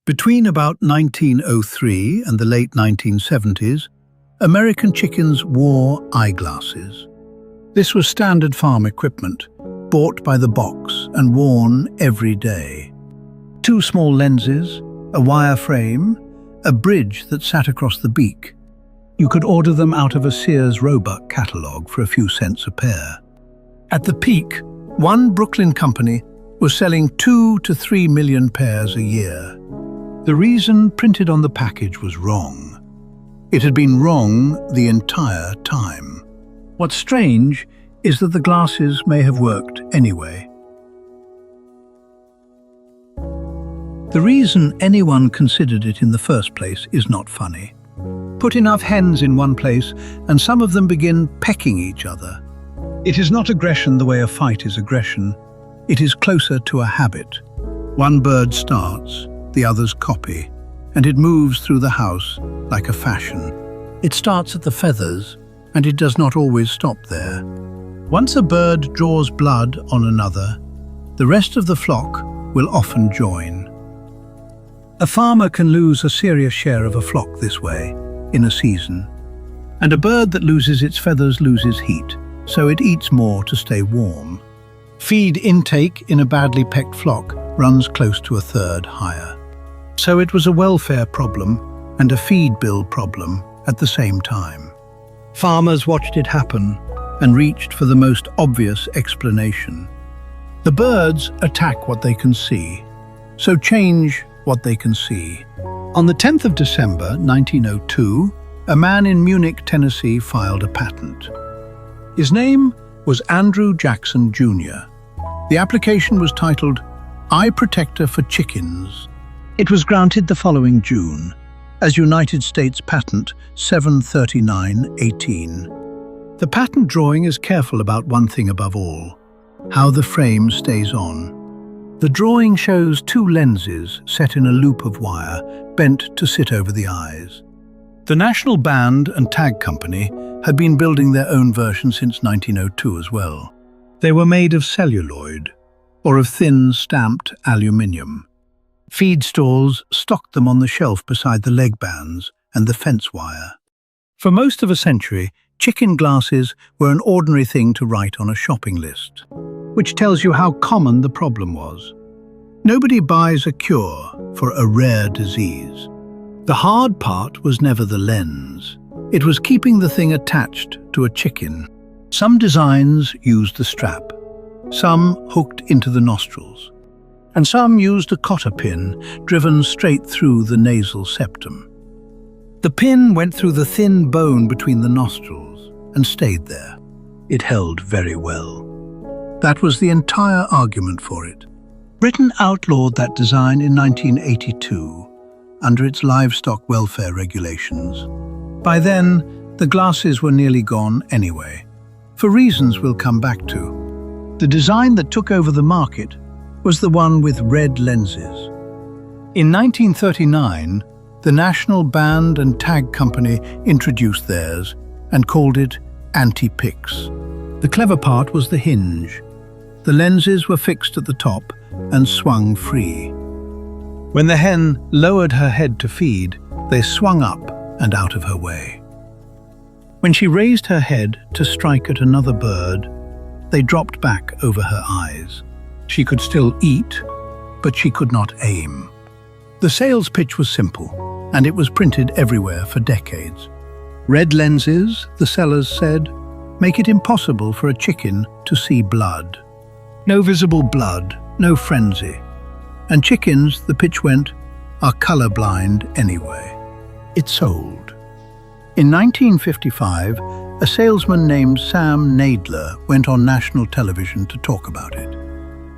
Between about 1903 and the late 1970s, American chickens wore eyeglasses. This was standard farm equipment, bought by the box and worn every day. Two small lenses, a wire frame, a bridge that sat across the beak. You could order them out of a Sears Roebuck catalogue for a few cents a pair. At the peak, one Brooklyn company was selling 2 to 3 million pairs a year. The reason printed on the package was wrong. It had been wrong the entire time. What's strange is that the glasses may have worked anyway. The reason anyone considered it in the first place is not funny. Put enough hens in one place and some of them begin pecking each other. It is not aggression the way a fight is aggression. It is closer to a habit. One bird starts, the others copy, and it moves through the house like a fashion. It starts at the feathers, and it does not always stop there. Once a bird draws blood on another, the rest of the flock will often join. A farmer can lose a serious share of a flock this way in a season. And a bird that loses its feathers loses heat, so it eats more to stay warm. Feed intake in a badly pecked flock runs close to a third higher. So it was a welfare problem and a feed bill problem at the same time. Farmers watched it happen and reached for the most obvious explanation. The birds attack what they can see, so change what they can see. On the 10th of December 1902, a man in Munich, Tennessee filed a patent. His name was Andrew Jackson Jr. The application was titled Eye Protector for Chickens. It was granted the following June as United States Patent 73918. The patent drawing is careful about one thing above all: how the frame stays on. The drawing shows two lenses set in a loop of wire bent to sit over the eyes. The National Band and Tag Company had been building their own version since 1902 as well. They were made of celluloid or of thin stamped aluminium. Feed stalls stocked them on the shelf beside the leg bands and the fence wire. For most of a century, chicken glasses were an ordinary thing to write on a shopping list, which tells you how common the problem was. Nobody buys a cure for a rare disease. The hard part was never the lens. It was keeping the thing attached to a chicken. Some designs used the strap, some hooked into the nostrils, and some used a cotter pin driven straight through the nasal septum. The pin went through the thin bone between the nostrils and stayed there. It held very well. That was the entire argument for it. Britain outlawed that design in 1982 under its livestock welfare regulations. By then, the glasses were nearly gone anyway, for reasons we'll come back to. The design that took over the market was the one with red lenses. In 1939, the National Band and Tag Company introduced theirs and called it Anti-Pix. The clever part was the hinge. The lenses were fixed at the top and swung free. When the hen lowered her head to feed, they swung up and out of her way. When she raised her head to strike at another bird, they dropped back over her eyes. She could still eat, but she could not aim. The sales pitch was simple, and it was printed everywhere for decades. Red lenses, the sellers said, make it impossible for a chicken to see blood. No visible blood, no frenzy. And chickens, the pitch went, are colorblind anyway. It sold. In 1955, a salesman named Sam Nadler went on national television to talk about it.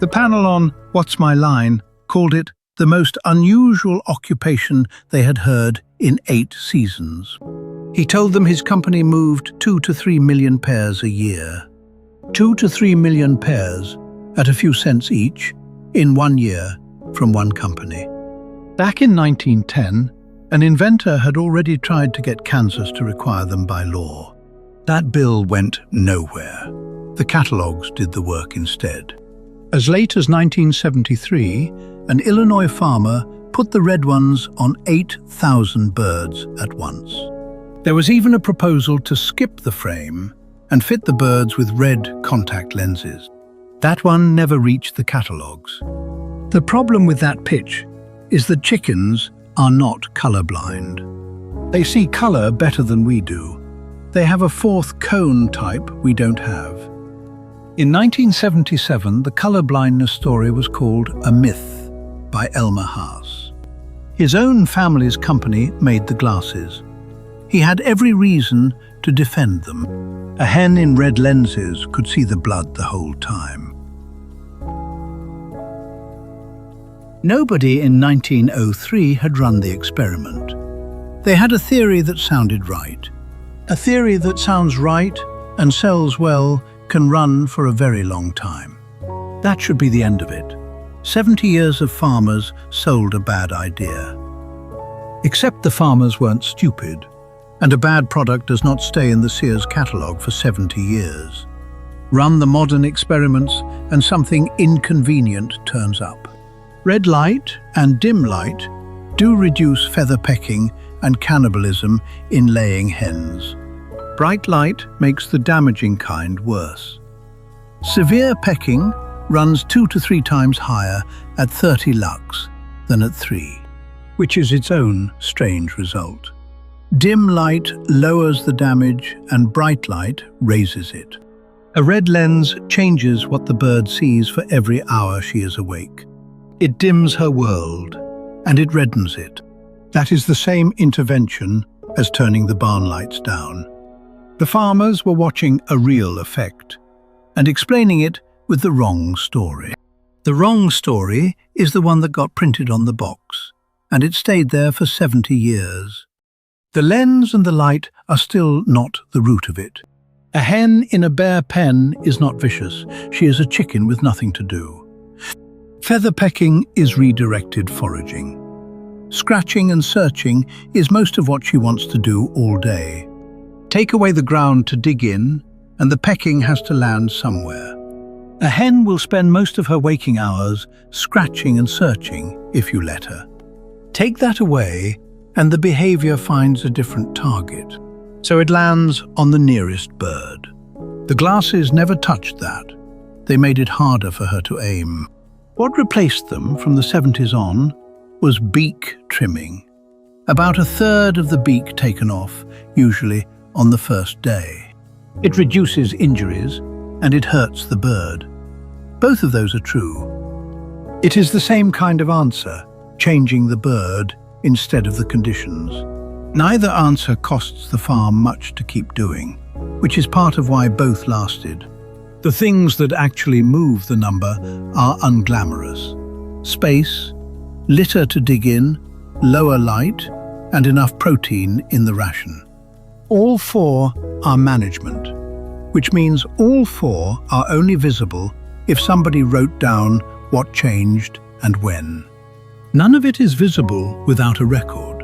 The panel on What's My Line called it the most unusual occupation they had heard in 8 seasons. He told them his company moved 2 to 3 million pairs a year. 2 to 3 million pairs, at a few cents each, in 1 year from one company. Back in 1910, an inventor had already tried to get Kansas to require them by law. That bill went nowhere. The catalogs did the work instead. As late as 1973, an Illinois farmer put the red ones on 8,000 birds at once. There was even a proposal to skip the frame and fit the birds with red contact lenses. That one never reached the catalogues. The problem with that pitch is that chickens are not colorblind. They see color better than we do. They have a fourth cone type we don't have. In 1977, the color blindness story was called A Myth by Elmer Haas. His own family's company made the glasses. He had every reason to defend them. A hen in red lenses could see the blood the whole time. Nobody in 1903 had run the experiment. They had a theory that sounded right. A theory that sounds right and sells well can run for a very long time. That should be the end of it. 70 years of farmers sold a bad idea. Except the farmers weren't stupid, and a bad product does not stay in the Sears catalogue for 70 years. Run the modern experiments and something inconvenient turns up. Red light and dim light do reduce feather pecking and cannibalism in laying hens. Bright light makes the damaging kind worse. Severe pecking runs 2 to 3 times higher at 30 lux than at 3, which is its own strange result. Dim light lowers the damage and bright light raises it. A red lens changes what the bird sees for every hour she is awake. It dims her world, and it reddens it. That is the same intervention as turning the barn lights down. The farmers were watching a real effect, and explaining it with the wrong story. The wrong story is the one that got printed on the box, and it stayed there for 70 years. The lens and the light are still not the root of it. A hen in a bare pen is not vicious. She is a chicken with nothing to do. Feather pecking is redirected foraging. Scratching and searching is most of what she wants to do all day. Take away the ground to dig in, and the pecking has to land somewhere. A hen will spend most of her waking hours scratching and searching if you let her. Take that away, and the behavior finds a different target. So it lands on the nearest bird. The glasses never touched that. They made it harder for her to aim. What replaced them from the 70s on was beak trimming. About a third of the beak taken off, usually on the first day. It reduces injuries and it hurts the bird. Both of those are true. It is the same kind of answer, changing the bird instead of the conditions. Neither answer costs the farm much to keep doing, which is part of why both lasted. The things that actually move the number are unglamorous. Space, litter to dig in, lower light, and enough protein in the ration. All 4 are management, which means all 4 are only visible if somebody wrote down what changed and when. None of it is visible without a record.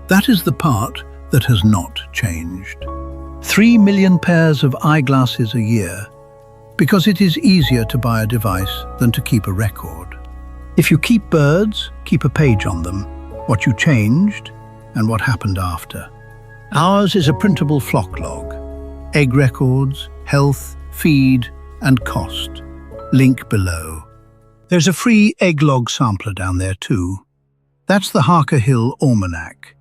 That is the part that has not changed. 3 million pairs of eyeglasses a year, because it is easier to buy a device than to keep a record. If you keep birds, keep a page on them, what you changed and what happened after. Ours is a printable flock log. Egg records, health, feed, and cost. Link below. There's a free egg log sampler down there too. That's the Harker Hill Almanac.